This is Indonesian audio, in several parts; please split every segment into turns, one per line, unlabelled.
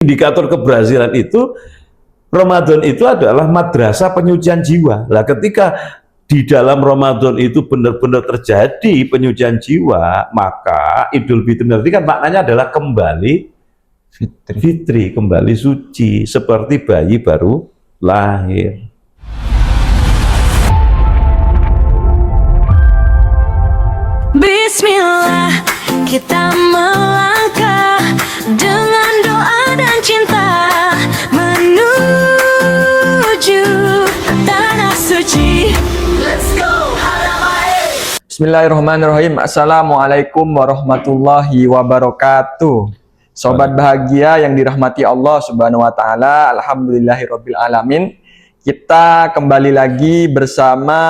Indikator keberhasilan itu, Ramadan itu adalah madrasah penyucian jiwa. Lah ketika di dalam Ramadan itu benar-benar terjadi penyucian jiwa, maka Idul Fitri nanti kan maknanya adalah kembali fitri, kembali suci, seperti bayi baru lahir.
Bismillah, kita melangkah dengan doa dan cinta menuju tanah suci. Let's go.
Bismillahirrahmanirrahim. Assalamualaikum warahmatullahi wabarakatuh. Sobat bahagia yang dirahmati Allah Subhanahu wa taala, alhamdulillahirabbil alamin. Kita kembali lagi bersama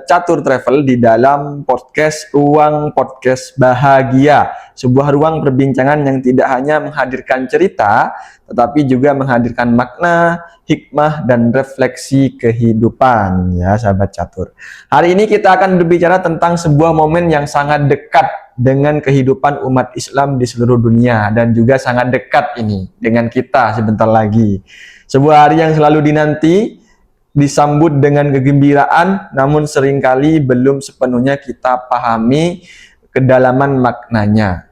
Catur Travel di dalam podcast Ruang Podcast Bahagia, sebuah ruang perbincangan yang tidak hanya menghadirkan cerita, tetapi juga menghadirkan makna, hikmah, dan refleksi kehidupan, ya sahabat Catur. Hari ini kita akan berbicara tentang sebuah momen yang sangat dekat dengan kehidupan umat Islam di seluruh dunia, dan juga sangat dekat ini dengan kita sebentar lagi. Sebuah hari yang selalu dinanti, disambut dengan kegembiraan, namun seringkali belum sepenuhnya kita pahami kedalaman maknanya.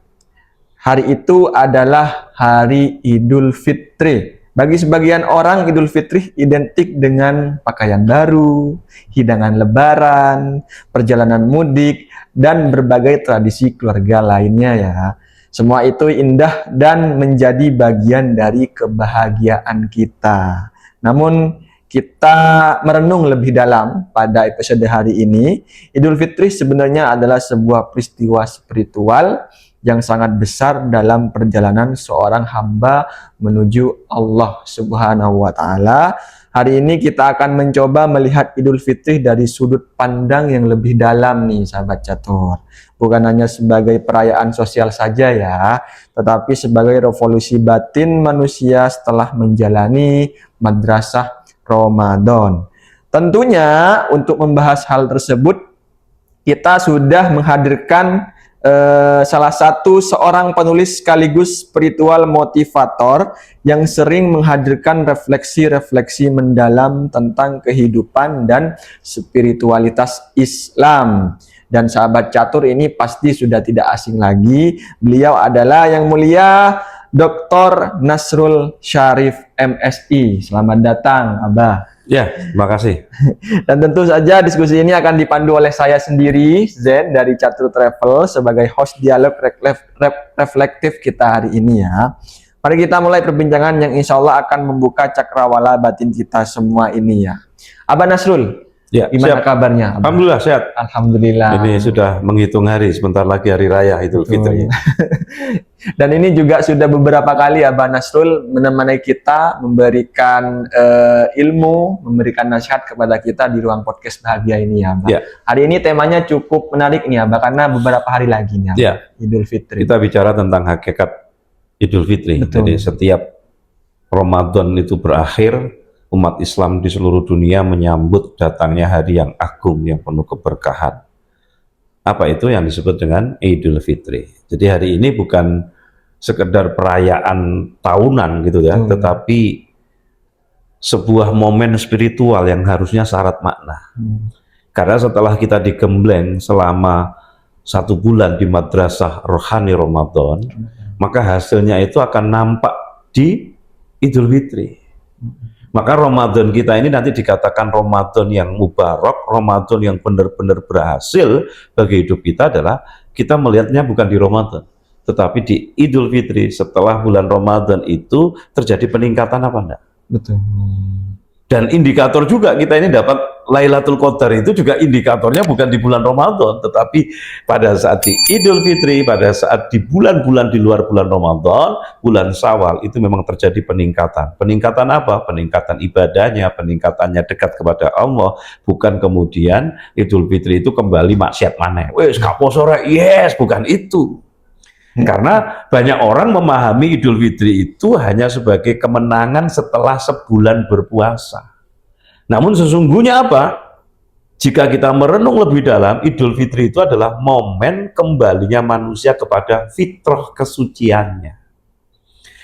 Hari itu adalah hari Idul Fitri. Bagi sebagian orang, Idul Fitri identik dengan pakaian baru, hidangan lebaran, perjalanan mudik, dan berbagai tradisi keluarga lainnya ya. Semua itu indah dan menjadi bagian dari kebahagiaan kita. Namun kita merenung lebih dalam pada episode hari ini. Idul Fitri sebenarnya adalah sebuah peristiwa spiritual yang sangat besar dalam perjalanan seorang hamba menuju Allah Subhanahu wa taala. Hari ini kita akan mencoba melihat Idul Fitri dari sudut pandang yang lebih dalam nih sahabat Catur. Bukan hanya sebagai perayaan sosial saja ya, tetapi sebagai revolusi batin manusia setelah menjalani madrasah Ramadan. Tentunya untuk membahas hal tersebut, kita sudah menghadirkan salah satu seorang penulis sekaligus spiritual motivator yang sering menghadirkan refleksi-refleksi mendalam tentang kehidupan dan spiritualitas Islam. Dan sahabat Catur ini pasti sudah tidak asing lagi. Beliau adalah yang mulia Dr. Nasrul Syarif MSI. Selamat datang, Abah.
Ya, terima kasih.
Dan tentu saja diskusi ini akan dipandu oleh saya sendiri, Zen, dari Catur Travel, sebagai host dialog reflektif kita hari ini ya. Mari kita mulai perbincangan yang insya Allah akan membuka cakrawala batin kita semua ini ya. Abah Nasrul,
Ya,
gimana
siap.
kabarnya, Abah?
Alhamdulillah sehat.
Alhamdulillah.
Ini sudah menghitung hari, sebentar lagi hari raya Idul Fitri.
Dan ini juga sudah beberapa kali Abah Nasrul menemani kita, memberikan ilmu, memberikan nasihat kepada kita di ruang podcast bahagia ini ya, Abah.
Ya.
Hari ini temanya cukup menarik nih Abah, karena beberapa hari lagi nih Abah,
Ya.
Idul Fitri.
Kita bicara tentang hakikat Idul Fitri.
Betul.
Jadi setiap Ramadan itu berakhir, umat Islam di seluruh dunia menyambut datangnya hari yang agung, yang penuh keberkahan. Apa itu yang disebut dengan Idul Fitri? Jadi hari ini bukan sekedar perayaan tahunan gitu ya, tetapi sebuah momen spiritual yang harusnya syarat makna. Karena setelah kita digembleng selama 1 bulan di madrasah rohani Ramadan, maka hasilnya itu akan nampak di Idul Fitri. Maka Ramadan kita ini nanti dikatakan Ramadan yang mubarak, Ramadan yang benar-benar berhasil bagi hidup kita adalah kita melihatnya bukan di Ramadan, tetapi di Idul Fitri. Setelah bulan Ramadan itu terjadi peningkatan apa enggak?
Betul.
Dan indikator juga kita ini dapat Lailatul Qadar itu juga indikatornya bukan di bulan Ramadan, tetapi pada saat di Idul Fitri, pada saat di bulan-bulan di luar bulan Ramadan, bulan Syawal itu memang terjadi peningkatan. Peningkatan apa? Peningkatan ibadahnya, peningkatannya dekat kepada Allah, bukan kemudian Idul Fitri itu kembali maksiat maneh. Wes gak poso rek, yes, bukan itu. Karena banyak orang memahami Idul Fitri itu hanya sebagai kemenangan setelah sebulan berpuasa. Namun sesungguhnya apa? Jika kita merenung lebih dalam, Idul Fitri itu adalah momen kembalinya manusia kepada fitrah kesuciannya.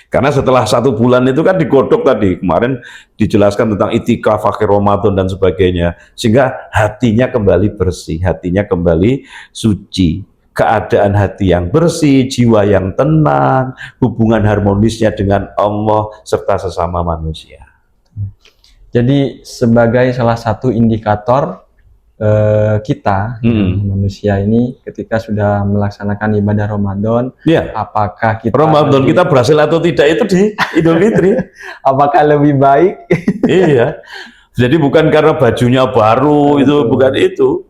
Karena setelah 1 bulan itu kan digodok tadi, kemarin dijelaskan tentang itikaf akhir Ramadan dan sebagainya, sehingga hatinya kembali bersih, hatinya kembali suci, keadaan hati yang bersih, jiwa yang tenang, hubungan harmonisnya dengan Allah serta sesama manusia.
Jadi sebagai salah satu indikator kita manusia ini ketika sudah melaksanakan ibadah Ramadan,
Ya,
apakah kita
Ramadan kita berhasil atau tidak itu di Idul Fitri.
apakah lebih baik?
Iya. Jadi bukan karena bajunya baru, itu bukan itu.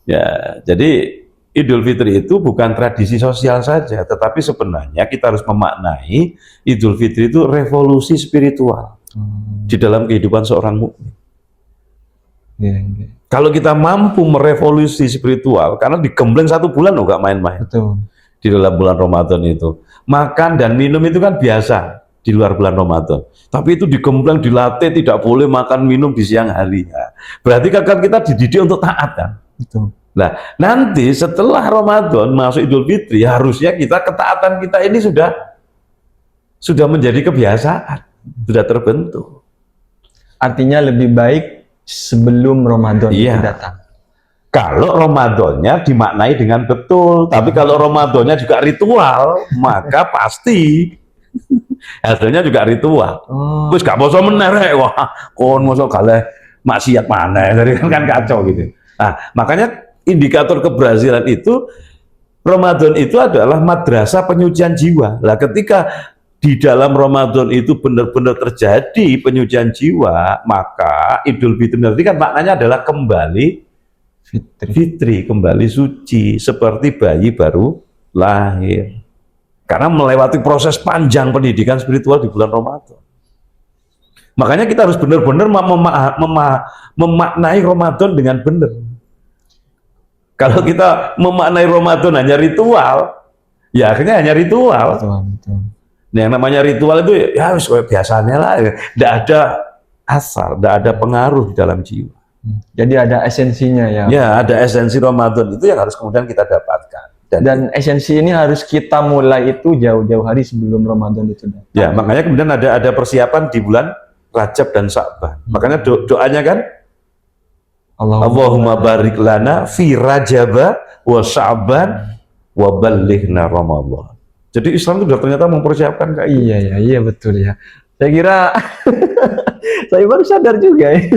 Ya, jadi Idul Fitri itu bukan tradisi sosial saja, tetapi sebenarnya kita harus memaknai Idul Fitri itu revolusi spiritual di dalam kehidupan seorang mukmin.
Iya, iya.
Kalau kita mampu merevolusi spiritual, karena digembleng 1 bulan loh, gak main-main.
Betul.
Di dalam bulan Ramadan itu, makan dan minum itu kan biasa di luar bulan Ramadan. Tapi itu digembleng, dilatih, tidak boleh makan minum di siang hari. Ya. Berarti kan kita dididik untuk taat kan.
Betul.
Nah, nanti setelah Ramadan masuk Idul Fitri, harusnya ketaatan kita ini sudah menjadi kebiasaan, sudah terbentuk.
Artinya lebih baik sebelum Ramadan itu
Iya.
datang.
Kalau Ramadannya dimaknai dengan betul, tapi kalau Ramadannya juga ritual, maka pasti hasilnya juga ritual. Terus gak poso meneh, wah, kon mosok kalih maksiat maneh, jadi kan kacau gitu. Nah, makanya indikator keberhasilan itu Ramadan itu adalah madrasah penyucian jiwa. Lah ketika di dalam Ramadan itu benar-benar terjadi penyucian jiwa, maka Idul Fitri nanti kan maknanya adalah kembali fitri, kembali suci, seperti bayi baru lahir. Karena melewati proses panjang pendidikan spiritual di bulan Ramadan. Makanya kita harus benar-benar memaknai Ramadan dengan benar. Kalau kita memaknai Ramadan hanya ritual, ya akhirnya hanya ritual.
Betul.
Nah, yang namanya ritual itu ya biasanya lah, tidak ada asal, tidak ada pengaruh di dalam jiwa.
Jadi ada esensinya ya.
Ya, ada esensi Ramadan itu yang harus kemudian kita dapatkan.
Dan esensi ini harus kita mulai itu jauh-jauh hari sebelum Ramadan itu datang.
Ya, makanya kemudian ada persiapan di bulan Rajab dan Sya'ban. Makanya doanya kan Allahumma barik lana fi Rajaba wa Sya'ban wa ballighna Ramadan. Jadi Islam itu ternyata mempersiapkan kayak gitu.
Iya betul ya. Saya kira saya baru sadar juga ya.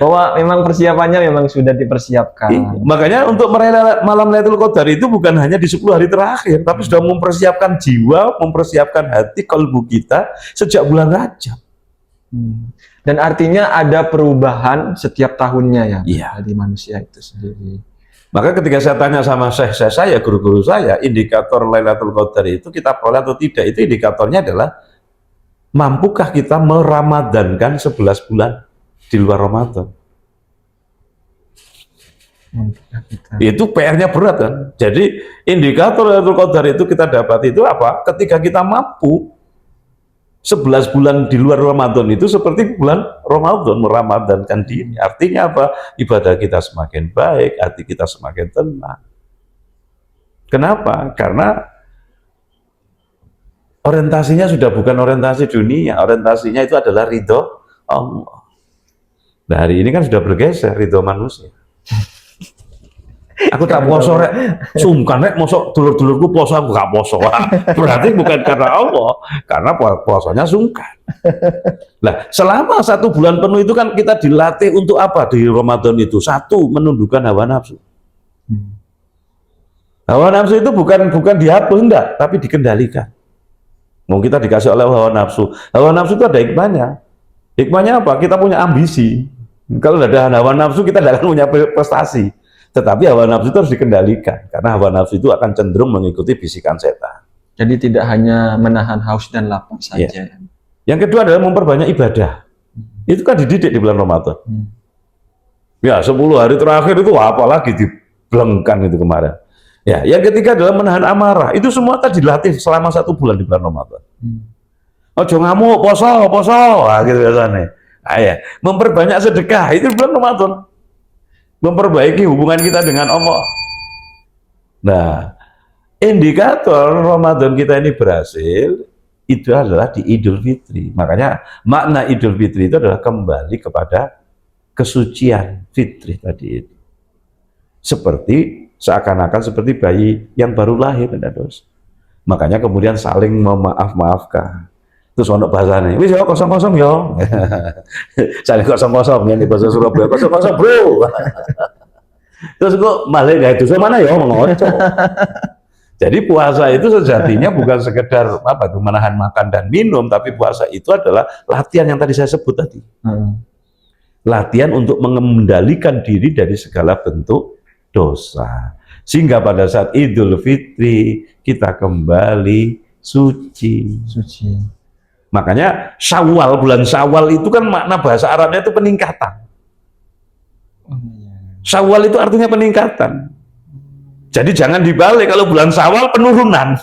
Bahwa memang persiapannya memang sudah dipersiapkan.
Iya. Makanya untuk merayakan malam Lailatul Qadar itu bukan hanya di 10 hari terakhir, tapi sudah mempersiapkan jiwa, mempersiapkan hati, kalbu kita sejak bulan Rajab.
Dan artinya ada perubahan setiap tahunnya ya,
Iya.
dari manusia itu sendiri.
Maka ketika saya tanya sama saya, guru-guru saya, indikator Lailatul Qadar itu kita peroleh atau tidak, itu indikatornya adalah mampukah kita meramadankan 11 bulan di luar Ramadan. Itu PR-nya berat kan. Jadi indikator Lailatul Qadar itu kita dapat itu apa? Ketika kita mampu 11 bulan di luar Ramadan itu seperti bulan Ramadan, meramadankan diri. Artinya apa? Ibadah kita semakin baik, hati kita semakin tenang. Kenapa? Karena orientasinya sudah bukan orientasi dunia, orientasinya itu adalah ridho Allah. Nah, hari ini kan sudah bergeser ridho manusia. Aku tak poso rek, sungkan rek, mosok dulur-dulurku poso aku gak poso. Berarti bukan karena Allah, karena puasanya sungkan. Nah, selama 1 bulan penuh itu kan kita dilatih untuk apa di Ramadan itu? 1, menundukkan hawa nafsu. Hawa nafsu itu bukan dihapus, enggak, tapi dikendalikan. Mau kita dikasih oleh hawa nafsu. Hawa nafsu itu ada hikmahnya. Hikmahnya apa? Kita punya ambisi. Kalau tidak ada hawa nafsu, kita tidak akan punya prestasi. Tetapi hawa nafsu itu harus dikendalikan, karena hawa nafsu itu akan cenderung mengikuti bisikan setan.
Jadi tidak hanya menahan haus dan lapar saja.
Ya. Yang kedua adalah memperbanyak ibadah. Itu kan dididik di bulan Ramadan. Ya, 10 hari terakhir itu apalagi dibelengkan itu kemarin. Ya, yang ketiga adalah menahan amarah. Itu semua tadi dilatih selama 1 bulan di bulan Ramadan. Ojo ngamuk, poso, gitu biasanya. Nah, ya. Memperbanyak sedekah, itu bulan Ramadan. Memperbaiki hubungan kita dengan Allah. Nah, indikator Ramadan kita ini berhasil itu adalah di Idul Fitri. Makanya makna Idul Fitri itu adalah kembali kepada kesucian fitri tadi itu. Seperti seakan-akan seperti bayi yang baru lahir, tidak dosa. Makanya kemudian saling memaaf-maafkan. Terus ono bahasane, wis yo kosong-kosong yo. Saling kosong-kosong ya di bahasa Surabaya, kosong-kosong bro. Terus kok malah nggak itu mana ya ngoco. Jadi puasa itu sejatinya bukan sekedar apa tuh menahan makan dan minum, tapi puasa itu adalah latihan yang tadi saya sebut tadi. Latihan untuk mengendalikan diri dari segala bentuk dosa. Sehingga pada saat Idul Fitri kita kembali suci. Makanya Syawal, bulan Syawal itu kan makna bahasa Arabnya itu peningkatan. Syawal itu artinya peningkatan. Jadi jangan dibalik, kalau bulan Syawal penurunan.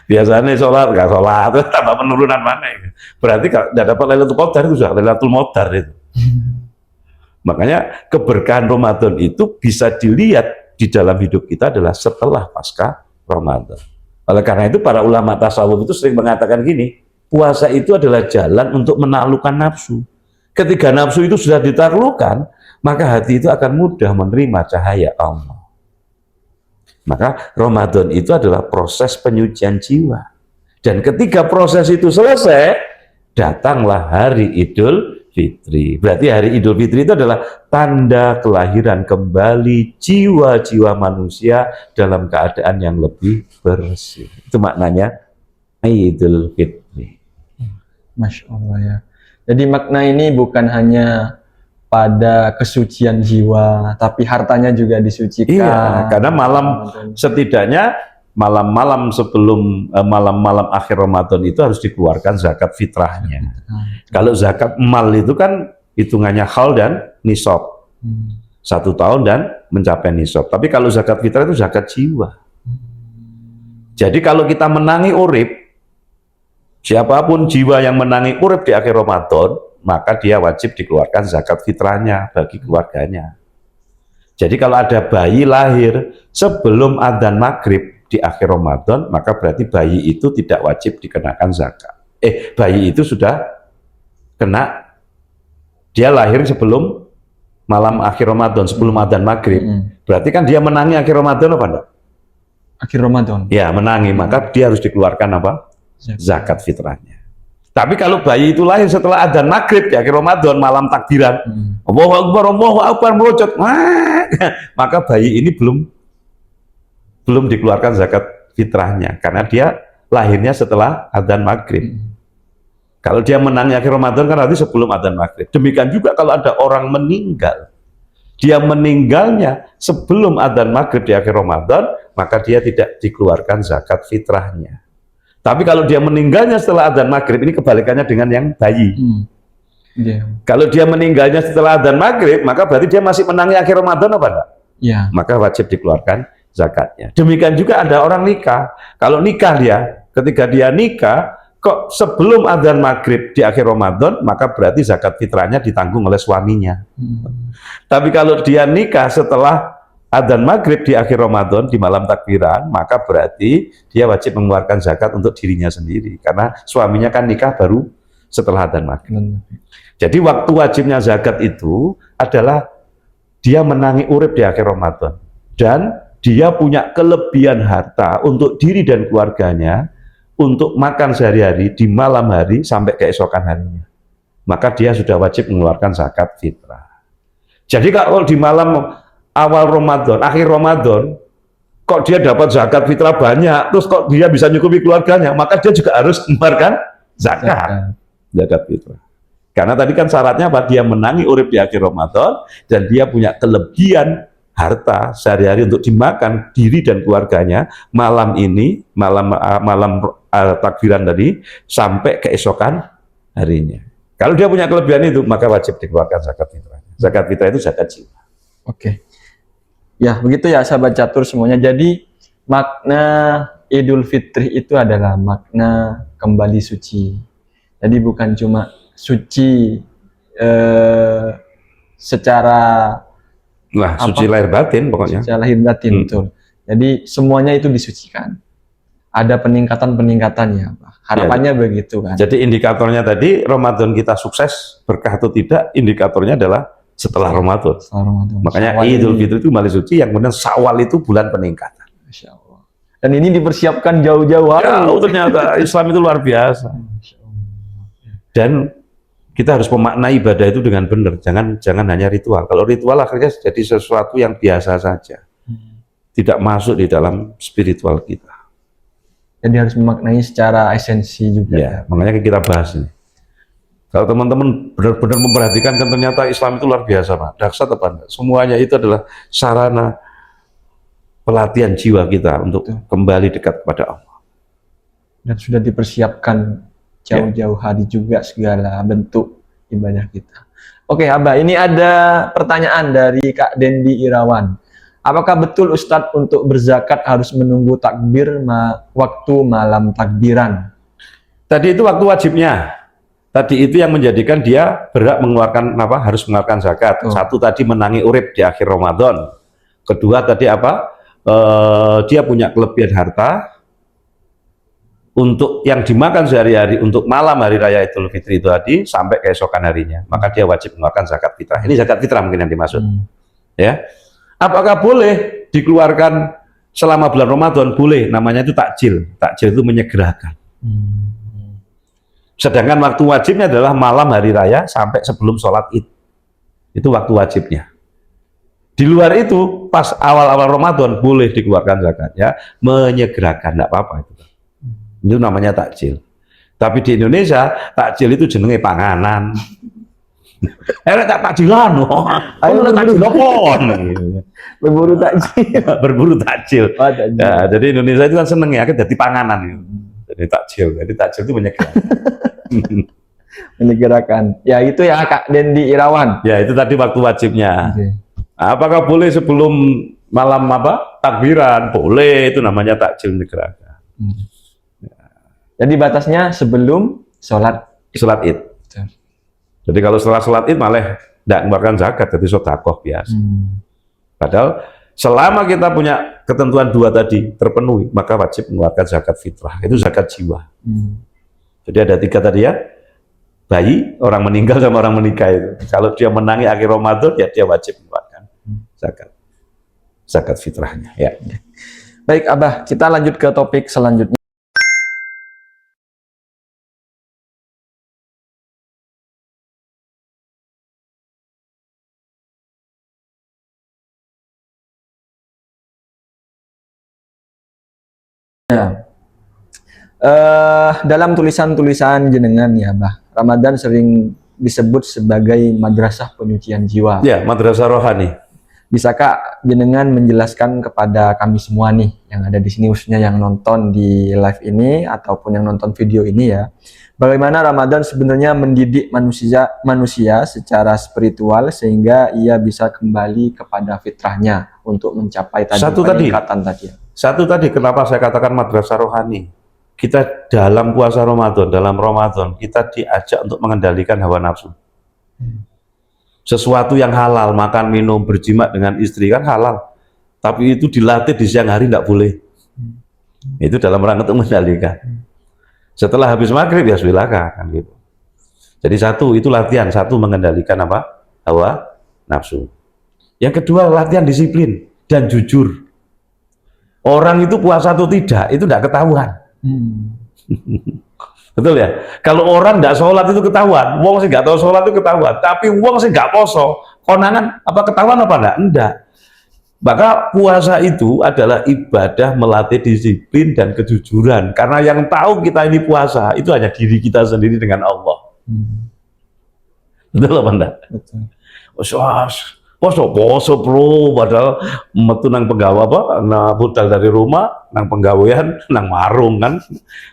Biasanya sholat, nggak sholat, tambah penurunan mana ya? Berarti kalau tidak dapat Lailatul Qadar itu sudah Lailatul Modar itu. Makanya keberkahan Ramadan itu bisa dilihat di dalam hidup kita adalah setelah pasca Ramadan. Oleh karena itu para ulama tasawuf itu sering mengatakan gini, puasa itu adalah jalan untuk menaklukkan nafsu. Ketika nafsu itu sudah ditaklukkan, maka hati itu akan mudah menerima cahaya Allah. Maka Ramadan itu adalah proses penyucian jiwa. Dan ketika proses itu selesai, datanglah hari Idul Fitri. Berarti hari Idul Fitri itu adalah tanda kelahiran kembali jiwa-jiwa manusia dalam keadaan yang lebih bersih. Itu maknanya Idul Fitri.
Masya Allah ya. Jadi makna ini bukan hanya pada kesucian jiwa, tapi hartanya juga disucikan.
Iya, karena setidaknya malam-malam sebelum malam-malam akhir Ramadan itu harus dikeluarkan zakat fitrahnya. Kalau zakat mal itu kan hitungannya haul dan nisab. 1 tahun dan mencapai nisab. Tapi kalau zakat fitrah itu zakat jiwa. Jadi kalau kita menangi urip, siapapun jiwa yang menangi urip di akhir Ramadan, maka dia wajib dikeluarkan zakat fitrahnya bagi keluarganya. Jadi kalau ada bayi lahir sebelum adzan maghrib di akhir Ramadan, maka berarti bayi itu tidak wajib dikenakan zakat. Bayi itu sudah kena, dia lahir sebelum malam akhir Ramadan, sebelum adzan maghrib. Berarti kan dia menangi akhir Ramadan apa enggak?
Akhir Ramadan.
Ya, menangi, maka dia harus dikeluarkan apa? Zakat fitrahnya. Tapi kalau bayi itu lahir setelah adzan maghrib di akhir Ramadan, malam takbiran, Allahu Akbar merojot, maka bayi ini belum dikeluarkan zakat fitrahnya karena dia lahirnya setelah adzan maghrib. Kalau dia menangi akhir Ramadan kan nanti sebelum adzan maghrib. Demikian juga kalau ada orang meninggal, dia meninggalnya sebelum adzan maghrib di akhir Ramadan, maka dia tidak dikeluarkan zakat fitrahnya. Tapi kalau dia meninggalnya setelah adzan maghrib, ini kebalikannya dengan yang bayi. Kalau dia meninggalnya setelah adzan maghrib, maka berarti dia masih menangi akhir Ramadan apa enggak? Maka wajib dikeluarkan zakatnya. Demikian juga ada orang nikah. Kalau nikah dia, ketika dia nikah, kok sebelum adzan maghrib di akhir Ramadan, maka berarti zakat fitrahnya ditanggung oleh suaminya. Tapi kalau dia nikah setelah adzan maghrib di akhir Ramadan di malam takbiran, maka berarti dia wajib mengeluarkan zakat untuk dirinya sendiri karena suaminya kan nikah baru setelah adzan maghrib. Jadi waktu wajibnya zakat itu adalah dia menangi urip di akhir Ramadan dan dia punya kelebihan harta untuk diri dan keluarganya untuk makan sehari-hari di malam hari sampai keesokan harinya. Maka dia sudah wajib mengeluarkan zakat fitrah. Jadi kalau di malam awal Ramadan, akhir Ramadan, kok dia dapat zakat fitrah banyak, terus kok dia bisa nyukupi keluarganya, maka dia juga harus mengeluarkan zakat fitrah. Karena tadi kan syaratnya apa? Dia menangi urip di akhir Ramadan dan dia punya kelebihan harta sehari-hari untuk dimakan diri dan keluarganya malam ini, malam takbiran tadi sampai keesokan harinya. Kalau dia punya kelebihan itu, maka wajib dikeluarkan zakat fitrah. Zakat fitrah itu zakat jiwa.
Oke. Ya, begitu ya sahabat catur semuanya. Jadi makna Idul Fitri itu adalah makna kembali suci. Jadi bukan cuma suci secara
suci lahir batin pokoknya.
Secara lahir batin, betul. Jadi semuanya itu disucikan. ada peningkatan ya, Pak. Harapannya begitu kan.
Jadi indikatornya tadi Ramadan kita sukses berkah atau tidak, indikatornya adalah setelah Ramadan.
Setelah Ramadan.
Makanya
Syawal
Idul
ini.
Fitri itu kembali suci, yang kemudian Syawal itu bulan peningkatan.
Masya Allah. Dan ini dipersiapkan jauh-jauh hari.
Jauh ternyata Islam itu luar biasa.
Masya Allah.
Dan kita harus memaknai ibadah itu dengan benar. Jangan hanya ritual. Kalau ritual akhirnya jadi sesuatu yang biasa saja, tidak masuk di dalam spiritual kita.
Jadi harus memaknai secara esensi juga.
Ya, makanya kita bahas ini. Kalau teman-teman benar-benar memperhatikan kan ternyata Islam itu luar biasa, Pak. Dahsyat apa enggak? Semuanya itu adalah sarana pelatihan jiwa kita untuk kembali dekat kepada Allah.
Dan sudah dipersiapkan jauh-jauh hari juga segala bentuk ibadah kita. Oke, Abah, ini ada pertanyaan dari Kak Dendi Irawan. Apakah betul Ustadz untuk berzakat harus menunggu takbir waktu malam takbiran?
Tadi itu waktu wajibnya. Tadi itu yang menjadikan dia berhak mengeluarkan harus mengeluarkan zakat. Satu tadi menangi urip di akhir Ramadan. Kedua tadi dia punya kelebihan harta untuk yang dimakan sehari-hari untuk malam hari raya Idul Fitri itu tadi sampai keesokan harinya. Maka dia wajib mengeluarkan zakat fitrah. Ini zakat fitrah mungkin yang dimaksud. Ya. Apakah boleh dikeluarkan selama bulan Ramadan? Boleh, namanya itu takjil. Takjil itu menyegerakan. Sedangkan waktu wajibnya adalah malam hari raya sampai sebelum sholat Id. Itu waktu wajibnya. Di luar itu, pas awal-awal Ramadan boleh dikeluarkan zakat, ya, menyegerakan, tidak apa-apa itu. Itu namanya takjil. Tapi di Indonesia, takjil itu jenenge panganan. Tak takjilan, ayo takjil apa?
Berburu takjil.
Berburu takjil. Ya, jadi Indonesia itu kan seneng ya, jadi panganan. Jadi takjil itu menyegerakan.
Menyegerakan. Ya itu ya Kak Dendi Irawan.
Ya itu tadi waktu wajibnya.
Okay.
Apakah boleh sebelum malam takbiran? Boleh, itu namanya takjil menyegerakan.
Jadi batasnya sebelum sholat
Id. Jadi kalau setelah sholat Id malah tidak mengeluarkan zakat, jadi sedekah biasa. Padahal selama kita punya ketentuan dua tadi terpenuhi, maka wajib mengeluarkan zakat fitrah. Itu zakat jiwa. Jadi ada tiga tadi ya, bayi, orang meninggal sama orang menikah itu. Kalau dia menangi akhir Ramadan, ya dia wajib mengeluarkan zakat fitrahnya. Ya.
Baik Abah, kita lanjut ke topik selanjutnya. Dalam tulisan-tulisan jenengan ya Bah, Ramadan sering disebut sebagai madrasah penyucian jiwa.
Ya, madrasah rohani.
Bisakah jenengan menjelaskan kepada kami semua nih yang ada di sini, khususnya yang nonton di live ini ataupun yang nonton video ini ya, bagaimana Ramadan sebenarnya mendidik manusia secara spiritual sehingga ia bisa kembali kepada fitrahnya untuk mencapai peningkatan tadi.
Satu tadi kenapa saya katakan madrasah rohani. Kita dalam puasa Ramadan, dalam Ramadan kita diajak untuk mengendalikan hawa nafsu. Sesuatu yang halal, makan, minum, berjima dengan istri kan halal. Tapi itu dilatih di siang hari tidak boleh. Itu dalam rangka untuk mengendalikan. Setelah habis maghrib ya silakan kan gitu. Jadi satu itu latihan, satu mengendalikan hawa nafsu. Yang kedua latihan disiplin dan jujur. Orang itu puasa atau tidak itu tidak ketahuan. Betul ya? Kalau orang tidak sholat itu ketahuan, wong sih nggak tahu sholat itu ketahuan. Tapi wong sih nggak poso, konangan ketahuan apa enggak? Enggak. Maka puasa itu adalah ibadah melatih disiplin dan kejujuran. Karena yang tahu kita ini puasa itu hanya diri kita sendiri dengan Allah. Betul apa enggak? Betul. Poso bro, padahal metu nang penggawa nang budal dari rumah, nang penggawean, nang warung kan.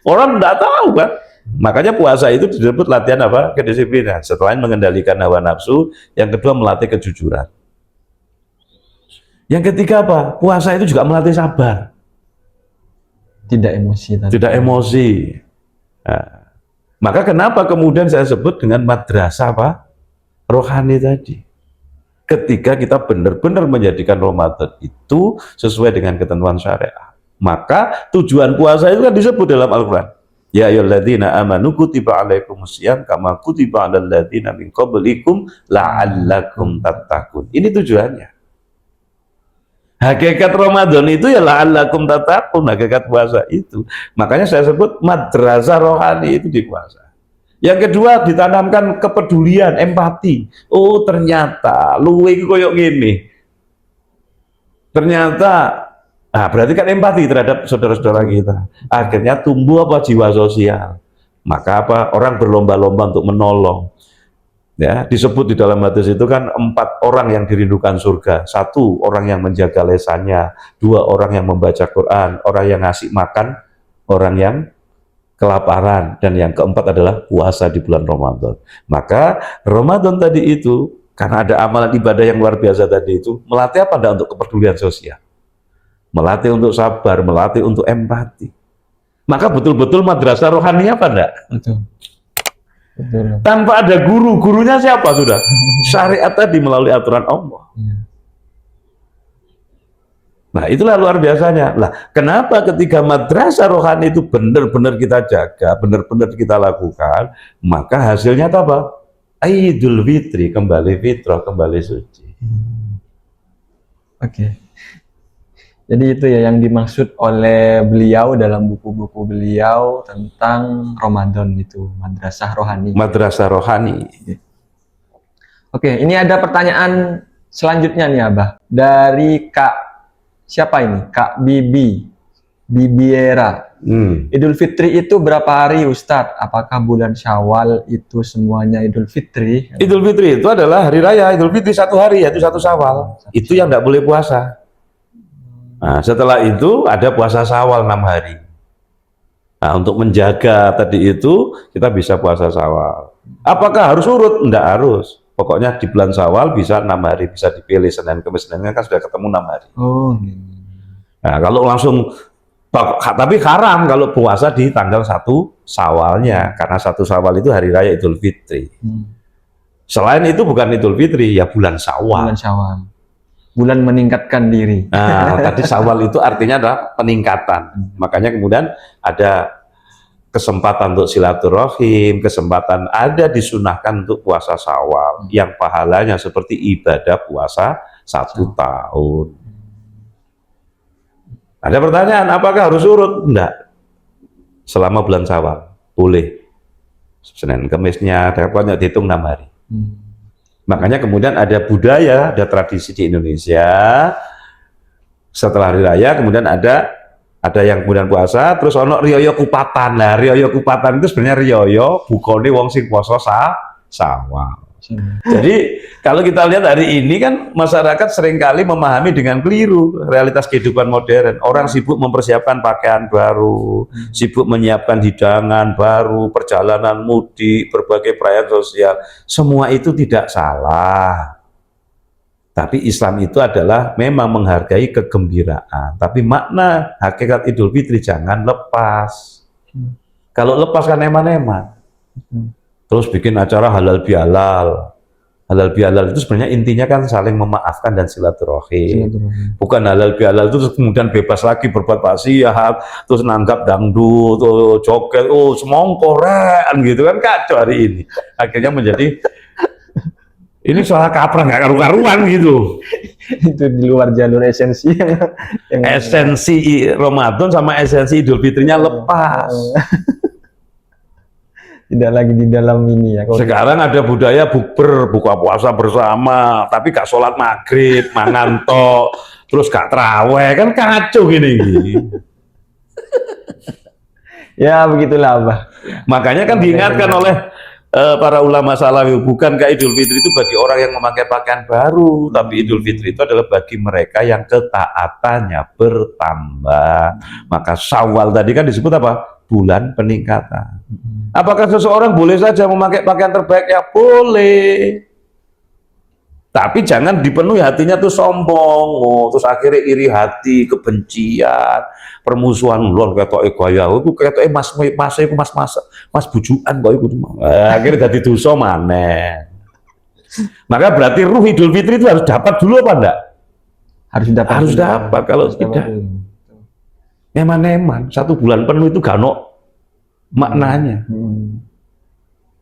Orang enggak tahu kan. Makanya puasa itu disebut latihan kedisiplinan. Selain mengendalikan hawa nafsu, yang kedua melatih kejujuran. Yang ketiga puasa itu juga melatih sabar.
Tidak emosi tadi.
Tidak emosi. Nah, maka kenapa kemudian saya sebut dengan madrasah rohani tadi. Ketika kita benar-benar menjadikan Ramadan itu sesuai dengan ketentuan syariat. Maka tujuan puasa itu kan disebut dalam Al-Quran. Ya ayyuhalladzina amanu kutiba alaikumusiyam kama kutiba alal ladzina min qablikum la'allakum tattaqun. Ini tujuannya. Hakikat Ramadan itu ya la'allakum tattaqun, hakikat puasa itu. Makanya saya sebut madrasah rohani itu di puasa. Yang kedua, ditanamkan kepedulian, empati. Oh, ternyata luwe iki koyo ngene. Ternyata berarti kan empati terhadap saudara-saudara kita. Akhirnya tumbuh apa jiwa sosial. Maka apa? Orang berlomba-lomba untuk menolong. Ya, disebut di dalam hadis itu kan 4 orang yang dirindukan surga. 1 orang yang menjaga lesannya, 2 orang yang membaca Quran, orang yang ngasih makan, orang yang kelaparan, dan yang keempat adalah puasa di bulan Ramadan. Maka Ramadan tadi itu karena ada amalan ibadah yang luar biasa tadi itu melatih apa enggak untuk kepedulian sosial? Melatih untuk sabar, melatih untuk empati. Maka betul-betul madrasah rohani apa enggak?
Betul. Betul.
Tanpa ada guru, gurunya siapa sudah? Syariat tadi melalui aturan Allah. Nah, itulah luar biasanya. Lah, kenapa ketika madrasah rohani itu benar-benar kita jaga, benar-benar kita lakukan, maka hasilnya apa? Idul Fitri, kembali fitrah, kembali suci.
Oke. Jadi itu ya yang dimaksud oleh beliau dalam buku-buku beliau tentang Ramadan itu, madrasah rohani.
Madrasah rohani.
Oke, ini ada pertanyaan selanjutnya nih Abah. Dari Kak, siapa ini? Kak Bibiera. Idul Fitri itu berapa hari Ustadz? Apakah bulan Syawal itu semuanya Idul Fitri?
Idul Fitri itu adalah hari raya. Idul Fitri 1 hari, yaitu 1 Syawal. Itu yang tidak boleh puasa. Nah, setelah itu ada puasa Syawal 6 hari. Nah, untuk menjaga tadi itu kita bisa puasa Syawal. Apakah harus urut? Tidak harus. Pokoknya di bulan Syawal bisa 6 hari, bisa dipilih Senin Kamis, Senin kan sudah ketemu 6 hari.
Oh.
Nah, kalau langsung, tapi haram kalau puasa di tanggal 1 Syawalnya, karena 1 Syawal itu hari raya Idul Fitri. Selain itu bukan Idul Fitri, ya bulan Syawal.
Bulan Syawal. Bulan meningkatkan diri.
Nah, tadi Syawal itu artinya adalah peningkatan. Makanya kemudian ada kesempatan untuk silaturahim, kesempatan ada disunahkan untuk puasa Syawal yang pahalanya seperti ibadah puasa 1 tahun. Ada pertanyaan, apakah harus urut? Enggak. Selama bulan Syawal boleh. Senin Kemisnya dapat dihitung 6 hari. Makanya kemudian ada budaya, ada tradisi di Indonesia. Setelah hari raya kemudian ada yang kemudian puasa, terus ono riyoyo kupatan. Nah, riyoyo kupatan itu sebenarnya riyoyo bukone wong sing poso Syawal. Jadi kalau kita lihat hari ini kan masyarakat seringkali memahami dengan keliru realitas kehidupan modern. Orang sibuk mempersiapkan pakaian baru, sibuk menyiapkan hidangan baru, perjalanan mudik, berbagai perayaan sosial. Semua itu tidak salah. Tapi Islam itu adalah memang menghargai kegembiraan. Tapi makna hakikat Idul Fitri jangan lepas. Kalau lepas kan eman-eman. Terus bikin acara halal bihalal. Halal bihalal itu sebenarnya intinya kan saling memaafkan dan silaturahim. Bukan halal bihalal itu terus kemudian bebas lagi berbuat maksiat, terus nanggap dangdut, joget, semongkoran gitu kan, kacau hari ini. Akhirnya menjadi ini soal kaprah nggak karu-karuan gitu.
Itu di luar jalur esensi yang
esensi Ramadan sama esensi Idul Fitrinya lepas.
Tidak lagi di dalam ini ya.
Sekarang ada budaya bukber, buka puasa bersama, tapi gak sholat maghrib, mangan tok, terus gak terawih, kan kacau gini.
Ya begitulah Abah.
Makanya kan diingatkan oleh para ulama salafi, bukankah Idul Fitri itu bagi orang yang memakai pakaian baru, tapi Idul Fitri itu adalah bagi mereka yang ketaatannya bertambah. Maka Syawal tadi kan disebut apa? Bulan peningkatan. Apakah seseorang boleh saja memakai pakaian terbaiknya? Boleh. Tapi jangan dipenuhi hatinya tuh sombong, terus akhirnya iri hati, kebencian, permusuhan. Lor ketoke gaya, iku ketoke mas bujukan kok iku. Akhirnya dadi dosa maneh. Maka berarti ruh Idul Fitri itu harus dapat dulu apa enggak?
Harus dapat.
Harus dapat, kalau tidak eman-eman, 1 bulan penuh itu gak ono maknanya.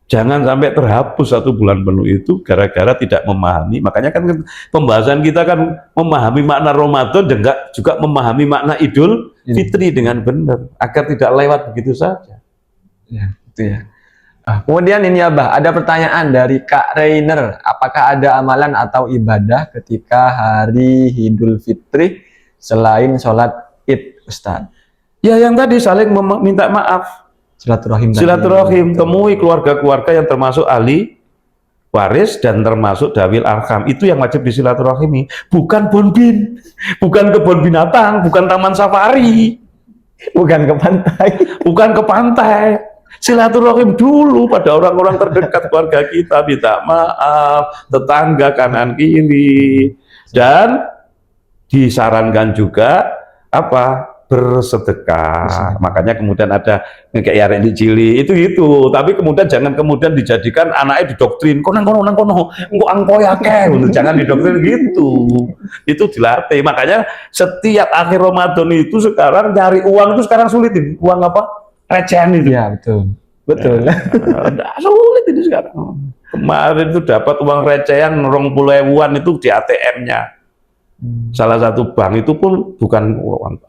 Jangan sampai terhapus 1 bulan penuh itu gara-gara tidak memahami. Makanya kan pembahasan kita kan memahami makna Ramadan dan juga memahami makna Idul Fitri dengan benar agar tidak lewat begitu saja.
Ya, itu ya. Kemudian ini ya Bah, ada pertanyaan dari Kak Rainer. Apakah ada amalan atau ibadah ketika hari Idul Fitri selain sholat Id, Ustaz?
Ya yang tadi saling minta maaf.
Silaturahim.
Silaturahim, temui keluarga-keluarga yang termasuk ahli waris dan termasuk dawil arham. Itu yang wajib disilaturahimi. Bukan bonbin, bukan kebun binatang, bukan taman safari,
Bukan ke pantai.
bukan ke pantai. Silaturahim dulu pada orang-orang terdekat keluarga kita, minta maaf, tetangga kanan kiri, dan disarankan juga apa? Bersedekah. Makanya kemudian ada kayak arek cili itu, tapi kemudian jangan kemudian dijadikan anaknya didoktrin kono engko angko akeh, jangan didoktrin gitu. Itu dilatih. Makanya setiap akhir Ramadan itu sekarang nyari uang itu sekarang sulit ini. Uang apa? Recehan itu.
Ya, betul.
Sulit ini sekarang. Kemarin itu dapat uang recehan 20.000-an itu di ATM-nya. Salah satu bank itu pun bukan uang.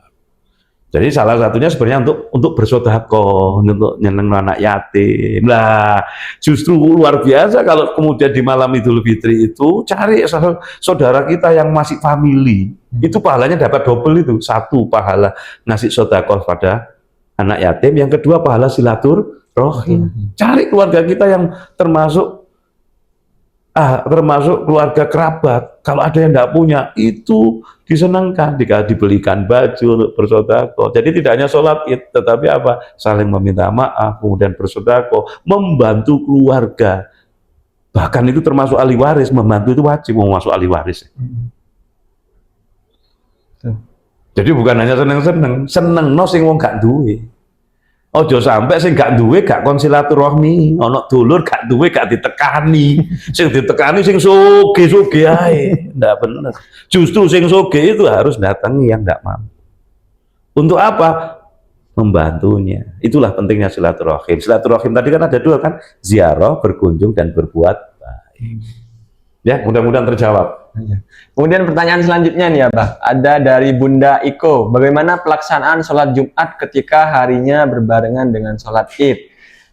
Jadi salah satunya sebenarnya untuk bersedekah, untuk nyeneng anak yatim. Nah, justru luar biasa kalau kemudian di malam Idul Fitri itu cari saudara kita yang masih family. Itu pahalanya dapat double itu. 1 pahala ngasih sedekah pada anak yatim, yang kedua pahala silaturahim. Cari keluarga kita yang termasuk keluarga kerabat. Kalau ada yang tidak punya, itu disenangkan, dibelikan baju untuk bersedekah. Jadi tidak hanya sholat Id, tetapi apa? Saling meminta maaf, kemudian bersedekah, membantu keluarga. Bahkan itu termasuk ahli waris, membantu itu wajib mau masuk ahli waris. Jadi bukan hanya seneng no sing wong gak duwe. Ojo sampai sing gak duwe gak konsilaturahmi, ono dulur gak duwe gak ditekani. Sing ditekani sing soge ae. Ndak bener. Justru sing soge itu harus datangi yang ndak mampu. Untuk apa? Membantunya. Itulah pentingnya silaturahim. Silaturahim tadi kan ada 2 kan, ziarah, berkunjung dan berbuat baik. Ya, mudah-mudahan terjawab.
Kemudian pertanyaan selanjutnya nih ya Bah, ada dari Bunda Iko. Bagaimana pelaksanaan sholat Jumat ketika harinya berbarengan dengan sholat Id?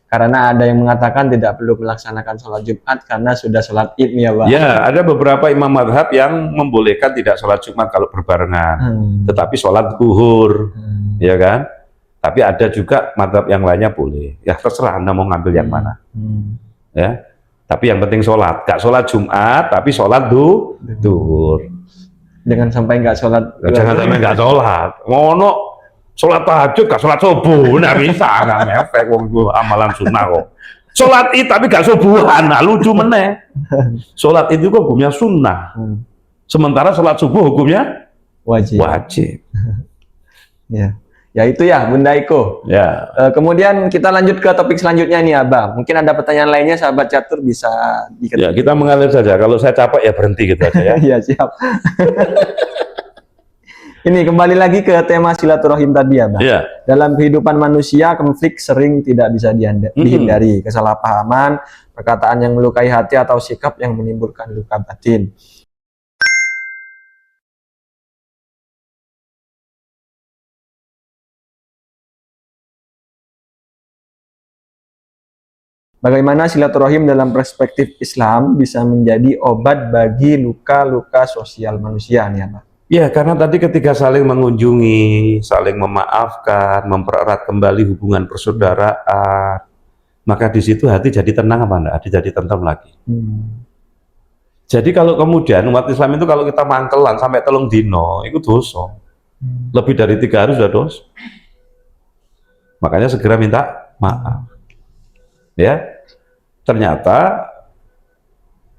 Karena ada yang mengatakan tidak perlu melaksanakan sholat Jumat karena sudah sholat Id nih ya Bah.
Ya, ada beberapa imam madhab yang membolehkan tidak sholat Jumat kalau berbarengan, tetapi sholat zuhur, ya kan? Tapi ada juga madhab yang lainnya boleh. Ya terserah Anda mau ngambil yang mana. Ya. Tapi yang penting sholat, gak sholat Jumat, tapi sholat duhur.
Jangan sampai nggak sholat.
Jangan sampai nggak sholat. Ngono sholat tahajud, gak sholat subuh, nggak bisa, nggak ngefek. Amalan sunnah kok. Sholat Id tapi gak subuhan, nah lucu meneh. Sholat itu kok hukumnya sunnah, sementara sholat subuh hukumnya wajib.
Ya itu ya Bunda Iko.
Ya.
Kemudian kita lanjut ke topik selanjutnya nih Abang. Mungkin ada pertanyaan lainnya sahabat catur bisa diketik.
Ya kita mengalir saja. Kalau saya capek ya berhenti gitu aja ya.
Iya siap. Ini kembali lagi ke tema silaturahim tadi ya Bang.
Ya.
Dalam kehidupan manusia konflik sering tidak bisa dihindari. Kesalahpahaman, perkataan yang melukai hati atau sikap yang menimbulkan luka batin. Bagaimana silaturahim dalam perspektif Islam bisa menjadi obat bagi luka-luka sosial manusia nih Pak?
Ya, karena tadi ketika saling mengunjungi, saling memaafkan, mempererat kembali hubungan persaudaraan, maka di situ hati jadi tenang apa enggak? Hati jadi tentrem lagi. Jadi kalau kemudian umat Islam itu kalau kita mangkelan sampai 3 dino, itu dosa. Lebih dari 3 hari sudah dosa. Makanya segera minta maaf. Ya. Ternyata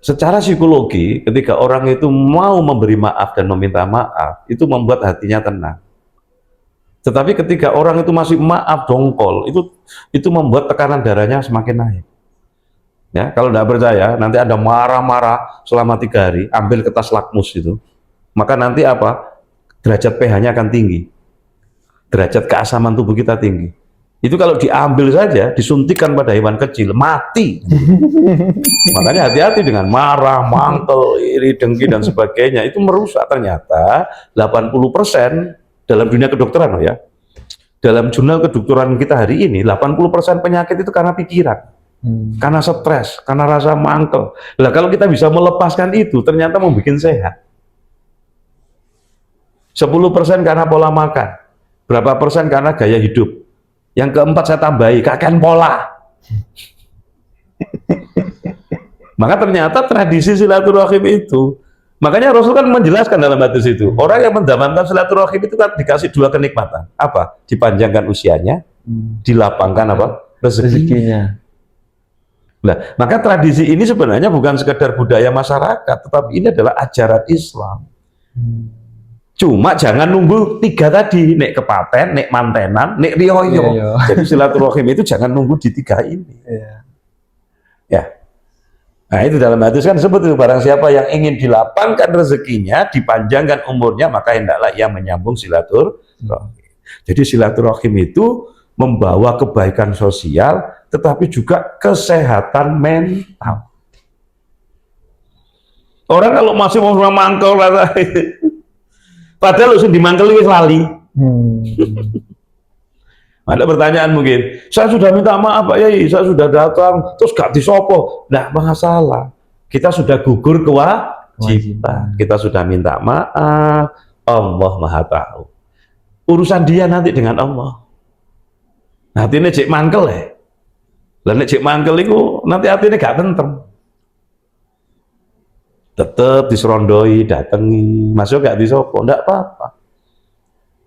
secara psikologi ketika orang itu mau memberi maaf dan meminta maaf itu membuat hatinya tenang. Tetapi ketika orang itu masih maaf dongkol itu membuat tekanan darahnya semakin naik. Ya, kalau tidak percaya nanti Anda marah-marah selama 3 hari, ambil kertas lakmus itu, maka nanti apa? Derajat pH-nya akan tinggi. derajat keasaman tubuh kita tinggi. Itu kalau diambil saja, disuntikkan pada hewan kecil, mati. Makanya hati-hati dengan marah, mangkel, iri, dengki, dan sebagainya. Itu merusak. Ternyata 80% dalam dunia kedokteran, ya. Dalam jurnal kedokteran kita hari ini, 80% penyakit itu karena pikiran. Karena stres, karena rasa mangkel. Lah kalau kita bisa melepaskan itu, ternyata membuat sehat. 10% karena pola makan. Berapa persen karena gaya hidup. Yang keempat saya tambahi, kakek pola. Maka ternyata tradisi silaturahim itu, makanya Rasul kan menjelaskan dalam hadis itu, orang yang mendamamkan silaturahim itu kan dikasih 2 kenikmatan. Apa? Dipanjangkan usianya, dilapangkan apa? Rezekinya. Nah, maka tradisi ini sebenarnya bukan sekedar budaya masyarakat, tetapi ini adalah ajaran Islam. Cuma jangan nunggu 3 tadi, nek kepaten, nek mantenan, nek riyoyo. Jadi silaturahim itu jangan nunggu di 3 ini. Ya. Nah itu dalam hadis kan sebut itu, barang siapa yang ingin dilapangkan rezekinya, dipanjangkan umurnya, maka hendaklah ia menyambung silaturahim. Jadi silaturahim itu membawa kebaikan sosial, tetapi juga kesehatan mental. Orang kalau masih mau mangkel, padahal lu dimangkel wis lali. Ada pertanyaan mungkin, saya sudah minta maaf Pak Yai, saya sudah datang, terus gak disopo. Nah, masalah. Kita sudah gugur kewajiban. Kita sudah minta maaf. Allah Maha Tahu. Urusan dia nanti dengan Allah. Nah, hatinya cek mangkel ya. Lalu cek mangkel itu nanti hatinya gak tentrem. Tetap diserondoi, datangi, masuk gak disopo, enggak apa-apa.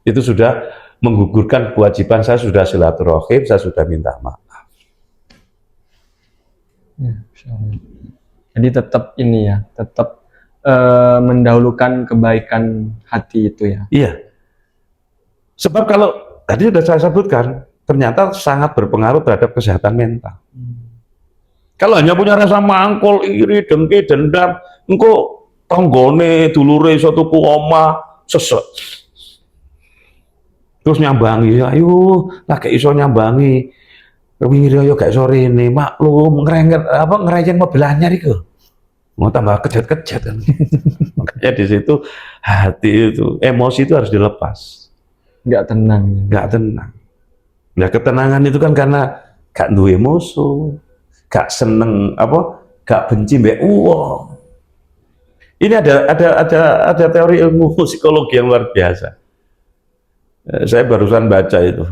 Itu sudah menggugurkan kewajiban, saya sudah silaturahim, saya sudah minta maaf.
Ya, jadi tetap ini ya, tetap mendahulukan kebaikan hati itu ya.
Iya. Sebab kalau tadi sudah saya sebutkan, ternyata sangat berpengaruh terhadap kesehatan mental. Kalau hanya punya rasa mangkol, iri, dengki, dendam, engko tonggone, dulure iso tuku omah, sesek. Terus nyambangi, ayo, lagi iso nyambangi. Wingi yo gak sore ini, maklum, ngerejen mobil anyar iku. Mau tambah kejat-kejat kan. Makanya di situ hati itu, emosi itu harus dilepas.
Nggak tenang.
Nggak tenang. Nah, ketenangan itu kan karena gak duwe musuh, gak seneng gak benci mbek uang. Ini ada teori ilmu psikologi yang luar biasa. Saya barusan baca itu.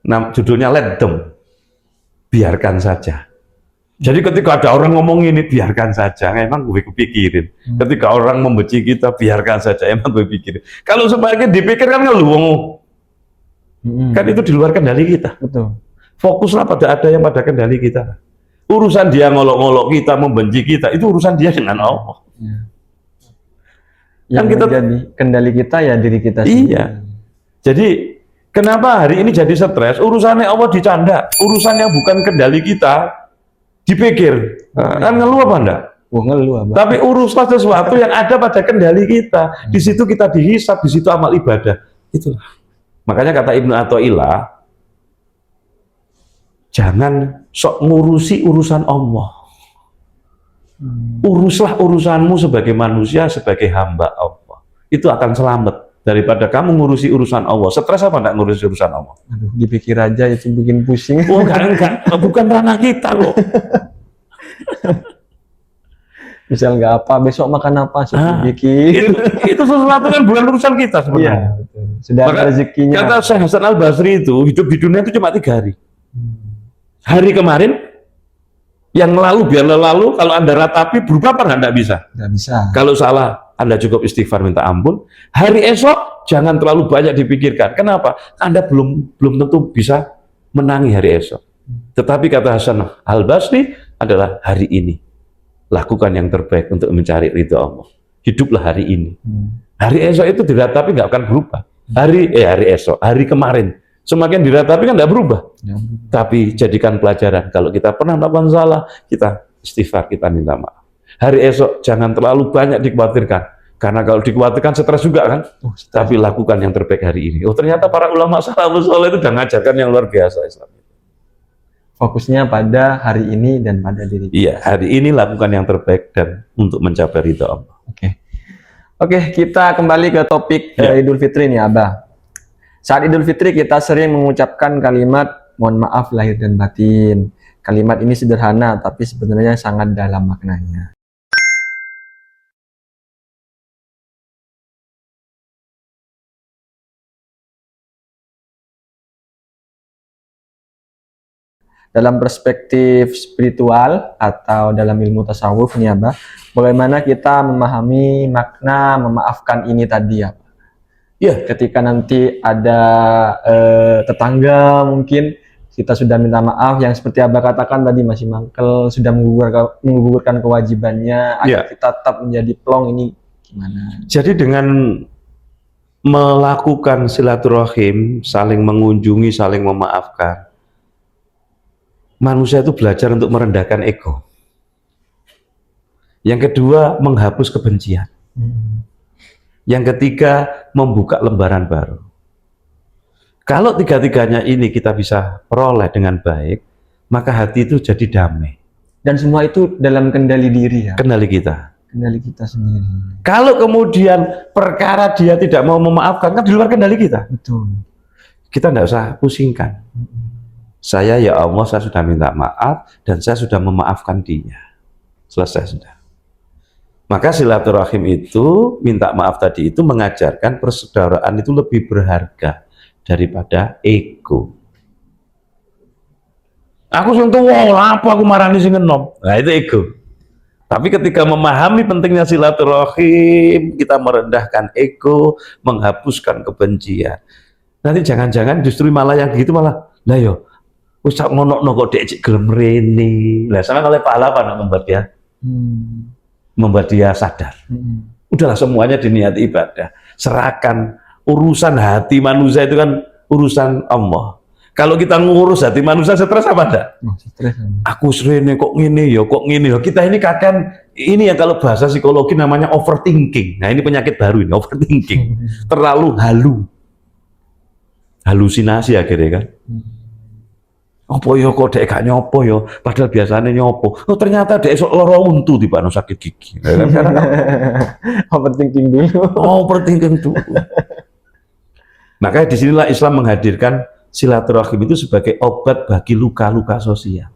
Judulnya Let Them. Biarkan saja. Jadi ketika ada orang ngomong ini, biarkan saja. Emang gue kepikirin. Ketika orang membenci kita, biarkan saja. Emang gue pikirin. Kalau sebaiknya dipikir kan ngeluh. Kan itu di luar kendali kita.
Betul.
Fokuslah pada ada yang pada kendali kita. Urusan dia ngolok-ngolok kita, membenci kita, itu urusan dia dengan Allah.
Yang
kan kita
menjadi kendali kita ya diri kita sendiri.
Iya. Jadi kenapa hari ini jadi stres? Urusannya Allah dicanda, urusan yang bukan kendali kita dipikir. Kan ngeluh apa enggak?
Ngeluh apa?
Tapi uruslah sesuatu yang ada pada kendali kita. Di situ kita dihisab, di situ amal ibadah. Itulah. Makanya kata Ibnu Athaillah, jangan sok ngurusi urusan Allah. Uruslah urusanmu sebagai manusia, sebagai hamba Allah. Itu akan selamat daripada kamu ngurusi urusan Allah. Stres apa enggak ngurusi urusan Allah?
Aduh, dipikir aja itu bikin pusing.
Oh, enggak, bukan ranah kita kok.
Misal nggak apa, besok makan apa, sedikit.
Itu sesuatu kan bukan urusan kita sebenarnya.
Iya, betul. Sudah ada rezekinya.
Kata Syekh Hasan Al-Basri itu, hidup di dunia itu cuma 3 hari. Hari kemarin, yang lalu biarlah lalu, kalau Anda ratapi berubah apa enggak bisa?
Nggak bisa.
Kalau salah, Anda cukup istighfar minta ampun. Hari esok, jangan terlalu banyak dipikirkan. Kenapa? Anda belum tentu bisa menangi hari esok. Tetapi kata Hasan Al-Basri adalah hari ini. Lakukan yang terbaik untuk mencari ridho Allah. Hiduplah hari ini. Hari esok itu diratapi nggak akan berubah. Hari esok, hari kemarin. Semakin diratapi kan nggak berubah. Tapi jadikan pelajaran. Kalau kita pernah melakukan salah, kita istighfar, kita minta maaf. Hari esok jangan terlalu banyak dikhawatirkan. Karena kalau dikhawatirkan stres juga kan, tapi lakukan yang terbaik hari ini. Oh ternyata para ulama salafus saleh itu sudah mengajarkan yang luar biasa Islam.
Fokusnya pada hari ini dan pada diri.
Iya, hari ini lakukan yang terbaik dan untuk mencapai ridha Allah.
Oke, kita kembali ke topik Idul Fitri nih, Abah. Saat Idul Fitri kita sering mengucapkan kalimat mohon maaf lahir dan batin. Kalimat ini sederhana tapi sebenarnya sangat dalam maknanya. Dalam perspektif spiritual atau dalam ilmu tasawuf nih Abah, bagaimana kita memahami makna memaafkan ini tadi ya?
Ya,
Ketika nanti ada tetangga mungkin kita sudah minta maaf yang seperti Abah katakan tadi masih mangkel, sudah menggugurkan kewajibannya, agar kita tetap menjadi plong, ini gimana?
jadi dengan melakukan silaturahim, saling mengunjungi, saling memaafkan, manusia itu belajar untuk merendahkan ego. Yang kedua, menghapus kebencian. Yang ketiga, membuka lembaran baru. Kalau tiga-tiganya ini kita bisa peroleh dengan baik, maka hati itu jadi damai.
Dan semua itu dalam kendali diri ya?
Kendali kita.
Kendali kita sendiri.
Kalau kemudian perkara dia tidak mau memaafkan, kan di luar kendali kita.
Betul.
Kita tidak usah pusingkan. Saya ya Allah, saya sudah minta maaf dan saya sudah memaafkan dia. Selesai sudah. Maka silaturahim itu, minta maaf tadi itu mengajarkan persaudaraan itu lebih berharga daripada ego. Aku sentuh, wah apa aku marani sing enom. Nah itu ego. Tapi ketika memahami pentingnya silaturahim, kita merendahkan ego, menghapuskan kebencian. Nanti jangan-jangan justru malah yang gitu malah, lah yo, usah ngono-ngono kok dek cik gelem rene. Lah sana oleh pahala apa nak membuat dia sadar. Udahlah semuanya diniati ibadah. Serahkan urusan hati manusia itu kan urusan Allah. Kalau kita ngurus hati manusia stres apa enggak?
Stres.
Aku serene kok ngene ya, kok ngene ya. Kita ini kadang ini yang kalau bahasa psikologi namanya overthinking. Nah, ini penyakit baru ini, overthinking. Terlalu halusinasi akhirnya kan. Apa ya kok dek gak nyopo ya, padahal biasanya nyopo. Oh ternyata dek esok lara untu tiba sakit gigi.
Overthinking dulu.
Overthinking dulu. Makanya disinilah Islam menghadirkan silaturahim itu sebagai obat bagi luka-luka sosial.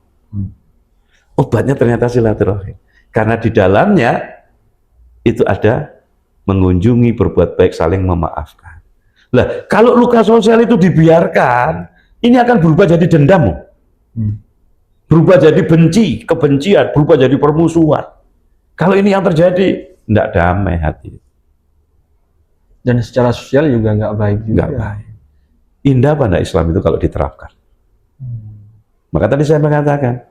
Obatnya ternyata silaturahim. Karena di dalamnya itu ada mengunjungi, berbuat baik, saling memaafkan. Lah, kalau luka sosial itu dibiarkan, ini akan berubah jadi dendam, berubah jadi benci, kebencian, berubah jadi permusuhan. Kalau ini yang terjadi, tidak damai hati.
Dan secara sosial juga nggak baik juga.
Nggak baik. Indah pada Islam itu kalau diterapkan. Maka tadi saya mengatakan,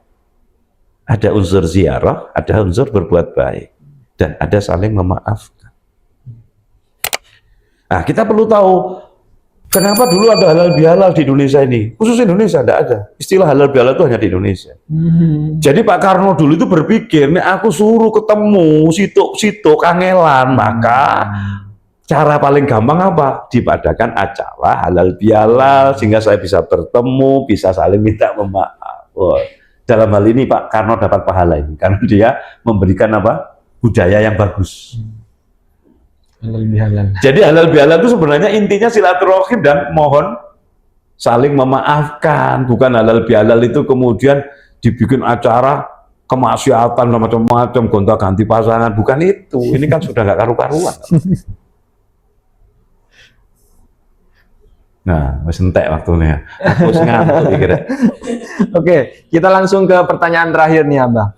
ada unsur ziarah, ada unsur berbuat baik, dan ada saling memaafkan. Nah, kita perlu tahu, kenapa dulu ada halal bihalal di Indonesia ini? Khusus Indonesia tidak ada. Istilah halal bihalal itu hanya di Indonesia. Jadi Pak Karno dulu itu berpikir, nih aku suruh ketemu situ kangelan, maka cara paling gampang apa? Diadakan acara halal bihalal sehingga saya bisa bertemu, bisa saling minta maaf. Dalam hal ini Pak Karno dapat pahala ini karena dia memberikan apa? Budaya yang bagus.
Halal bihalal.
Jadi halal bihalal itu sebenarnya intinya silaturahim dan mohon saling memaafkan. Bukan halal bihalal itu kemudian dibikin acara kemaksiatan macam-macam, gonta-ganti pasangan. Bukan itu. Ini kan sudah nggak karu-karuan. Nah, wis entek waktunya. Aku ngantuk kira.
Oke, kita langsung ke pertanyaan terakhir nih Abah.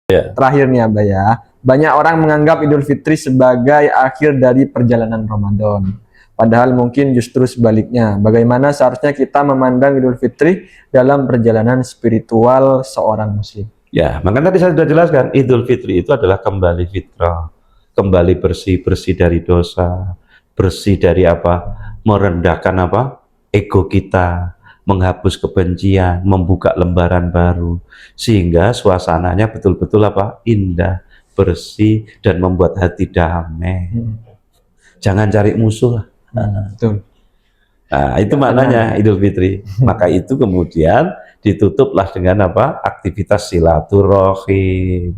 Terakhir nih Abah ya, banyak orang menganggap Idul Fitri sebagai akhir dari perjalanan Ramadan. Padahal mungkin justru sebaliknya. Bagaimana seharusnya kita memandang Idul Fitri dalam perjalanan spiritual seorang muslim?
Ya, makanya tadi saya sudah jelaskan, Idul Fitri itu adalah kembali fitrah, kembali bersih-bersih dari dosa, bersih dari apa? Merendahkan apa? Ego kita, menghapus kebencian, membuka lembaran baru, sehingga suasananya betul-betul apa? Indah, bersih, dan membuat hati damai. Jangan cari musuh lah.
Betul.
Nah, itu maknanya Idul Fitri. Maka itu kemudian ditutuplah dengan apa? Aktivitas silaturahim,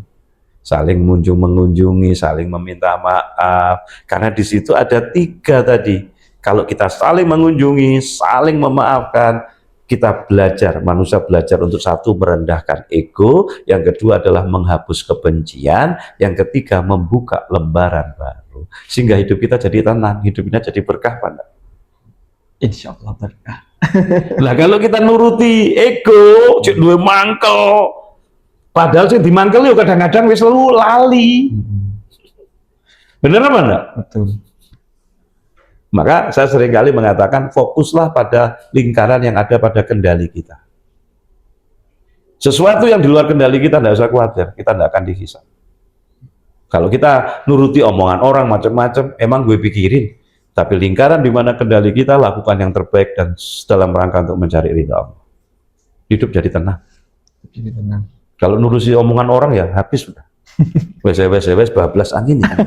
saling mengunjungi, saling meminta maaf. Karena di situ ada 3 tadi. Kalau kita saling mengunjungi, saling memaafkan, kita belajar, manusia belajar untuk satu merendahkan ego, yang kedua adalah menghapus kebencian, yang ketiga membuka lembaran baru. Sehingga hidup kita jadi tenang, hidup kita jadi berkah, Pak.
Insya Allah berkah.
Lah kalau kita nuruti ego, cek duwe mangkel. Padahal sing dimangkel yo kadang-kadang wis lali. Bener apa enggak?
Betul.
Maka saya seringkali mengatakan fokuslah pada lingkaran yang ada pada kendali kita. Sesuatu yang di luar kendali kita tidak usah khawatir, kita tidak akan dihisap. Kalau kita nuruti omongan orang macam-macam, emang gue pikirin. Tapi lingkaran di mana kendali kita, lakukan yang terbaik dan dalam rangka untuk mencari ridha Allah. Hidup jadi tenang.
Jadi tenang.
Kalau nurusi omongan orang ya habis sudah. Wes bablas angin ya.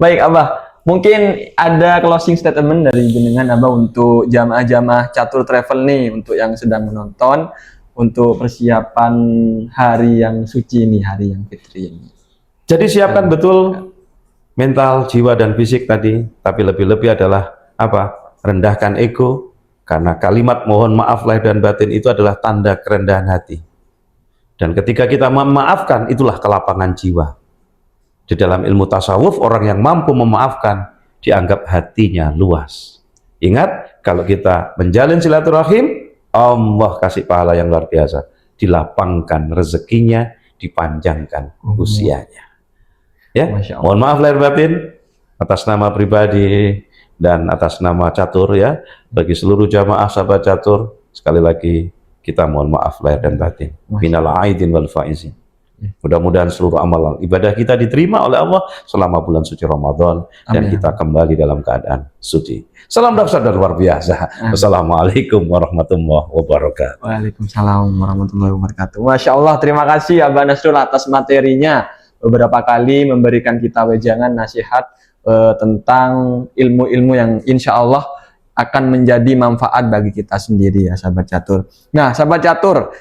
Baik Abah, mungkin ada closing statement dari jenengan Abah untuk jamaah-jamaah catur travel nih, untuk yang sedang menonton, untuk persiapan hari yang suci ini, hari yang fitri ini.
Jadi siapkan betul mental, jiwa, dan fisik tadi, tapi lebih-lebih adalah apa? Rendahkan ego, karena kalimat mohon maaf lahir dan batin itu adalah tanda kerendahan hati. Dan ketika kita memaafkan, itulah kelapangan jiwa. Di dalam ilmu tasawuf, orang yang mampu memaafkan dianggap hatinya luas. Ingat, kalau kita menjalin silaturahim, Allah kasih pahala yang luar biasa. Dilapangkan rezekinya, dipanjangkan usianya. Ya, mohon maaf lahir batin atas nama pribadi dan atas nama catur ya, bagi seluruh jamaah sahabat catur, sekali lagi kita mohon maaf lahir dan batin. Minal aidin wal faizin. Mudah-mudahan seluruh amalan ibadah kita diterima oleh Allah selama bulan suci Ramadan dan kita kembali dalam keadaan suci. Salam dahsyat dan luar biasa. Wassalamualaikum warahmatullahi wabarakatuh.
Waalaikumsalam warahmatullahi wabarakatuh. Masya Allah, terima kasih Abah Nasrul atas materinya. Beberapa kali memberikan kita wejangan nasihat tentang ilmu-ilmu yang insya Allah akan menjadi manfaat bagi kita sendiri ya sahabat catur. Nah sahabat catur,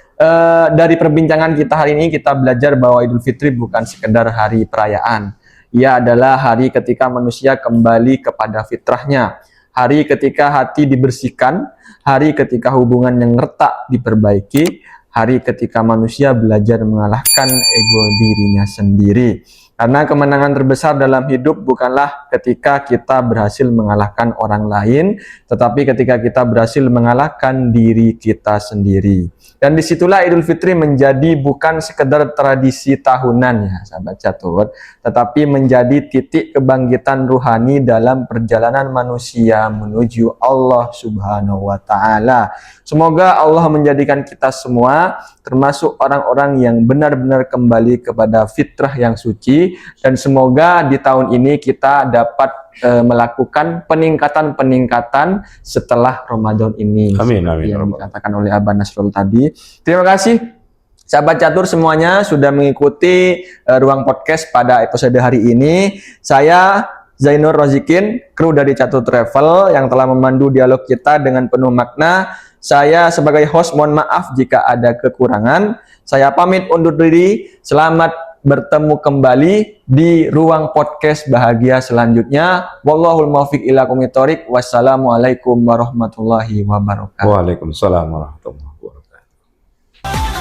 dari perbincangan kita hari ini kita belajar bahwa Idul Fitri bukan sekedar hari perayaan. Ia adalah hari ketika manusia kembali kepada fitrahnya, hari ketika hati dibersihkan, hari ketika hubungan yang retak diperbaiki, hari ketika manusia belajar mengalahkan ego dirinya sendiri. Karena kemenangan terbesar dalam hidup bukanlah ketika kita berhasil mengalahkan orang lain, tetapi ketika kita berhasil mengalahkan diri kita sendiri. Dan disitulah Idul Fitri menjadi bukan sekedar tradisi tahunan ya sahabat catur, tetapi menjadi titik kebangkitan ruhani dalam perjalanan manusia menuju Allah Subhanahu wa Ta'ala. Semoga Allah menjadikan kita semua termasuk orang-orang yang benar-benar kembali kepada fitrah yang suci, dan semoga di tahun ini kita dapat melakukan peningkatan-peningkatan setelah Ramadan ini.
Amin, amin.
Yang dikatakan oleh Abah Nasrul tadi. Terima kasih sahabat catur semuanya sudah mengikuti Ruang Podcast pada episode hari ini. Saya Zainur Rozikin, kru dari Catur Travel yang telah memandu dialog kita dengan penuh makna. Saya sebagai host mohon maaf jika ada kekurangan. Saya pamit undur diri. Selamat bertemu kembali di Ruang Podcast bahagia selanjutnya. Wallahul muwaffiq ila aqwamit thoriq. Wassalamualaikum warahmatullahi wabarakatuh.
Waalaikumsalam warahmatullahi wabarakatuh.